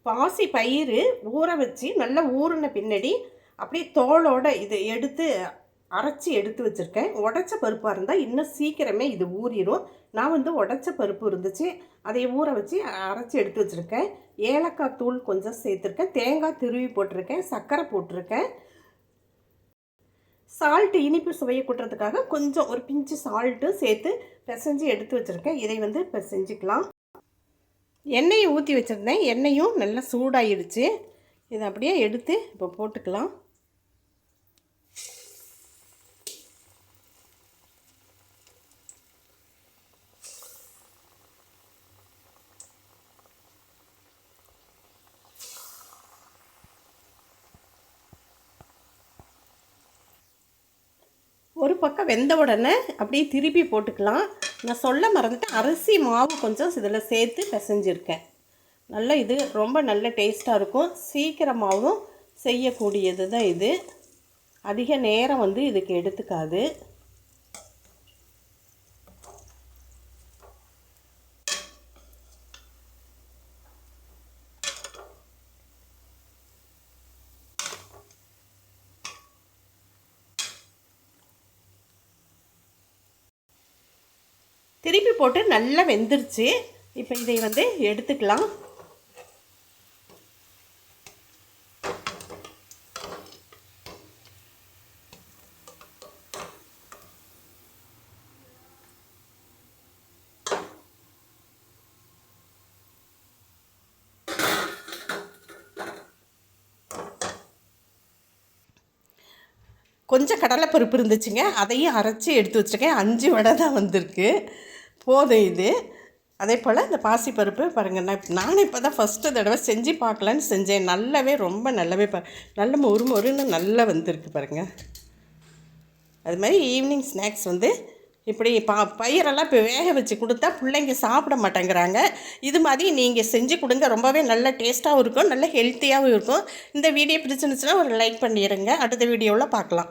பாசி பயிறு ஊற வச்சு நல்லா ஊறின பின்னாடி அப்படியே தோலோட இதை எடுத்து அரைச்சி எடுத்து வச்சுருக்கேன். உடச்ச பருப்பாக இருந்தால் இன்னும் சீக்கிரமே இது ஊறிடும். நான் வந்து உடச்ச பருப்பு இருந்துச்சு, அதை ஊற வச்சு அரைச்சி எடுத்து வச்சுருக்கேன். ஏலக்காய் தூள் கொஞ்சம் சேர்த்துருக்கேன், தேங்காய் துருவி போட்டிருக்கேன், சர்க்கரை போட்டிருக்கேன். சால்ட்டு இனிப்பு சுவையை கூட்டுறதுக்காக கொஞ்சம் ஒரு பிஞ்சு சால்ட்டு சேர்த்து பிசைஞ்சு எடுத்து வச்சுருக்கேன். இதை வந்து இப்போ செஞ்சுக்கலாம். எண்ணெயை ஊற்றி வச்சுருந்தேன், எண்ணெயும் நல்லா சூடாகிடுச்சு. இதை அப்படியே எடுத்து இப்போ போட்டுக்கலாம். ஒரு பக்கம் வெந்த உடனே அப்படியே திருப்பி போட்டுக்கலாம். நான் சொல்ல மறந்துட்டு அரிசி மாவு கொஞ்சம் இதில் சேர்த்து பிசைஞ்சிருக்கேன். நல்லா இது ரொம்ப நல்ல டேஸ்ட்டாக இருக்கும். சீக்கிரமாகவும் செய்யக்கூடியது தான் இது. அதிக நேரம் வந்து இதுக்கு எடுத்துக்காது. திருப்பி போட்டு நல்லா வெந்துருச்சு. இப்போ இதை வந்து எடுத்துக்கலாம். கொஞ்சம் கடலைப்பருப்பு இருந்துச்சுங்க, அதையும் அரைச்சி எடுத்து வச்சுருக்கேன். 5 வடை தான் வந்திருக்கு, போதும் இது. அதே போல் இந்த பாசிப்பருப்பு பாருங்கள், நானும் இப்போ தான் ஃபஸ்ட்டு தடவை செஞ்சு பார்க்கலான்னு செஞ்சேன். நல்லாவே ரொம்ப நல்லாவே நல்ல மொறுன்னு நல்லா வந்திருக்கு பாருங்கள். அது மாதிரி ஈவினிங் ஸ்நாக்ஸ் வந்து இப்படி பயிரெல்லாம் இப்போ வேக வச்சு கொடுத்தா பிள்ளைங்க சாப்பிட மாட்டேங்கிறாங்க. இது மாதிரி நீங்கள் செஞ்சு கொடுங்க, ரொம்பவே நல்ல டேஸ்ட்டாகவும் இருக்கும், நல்ல ஹெல்த்தியாகவும் இருக்கும். இந்த வீடியோ பிடிச்சிருந்துச்சுன்னா ஒரு லைக் பண்ணிடுங்க. அடுத்த வீடியோவில் பார்க்கலாம்.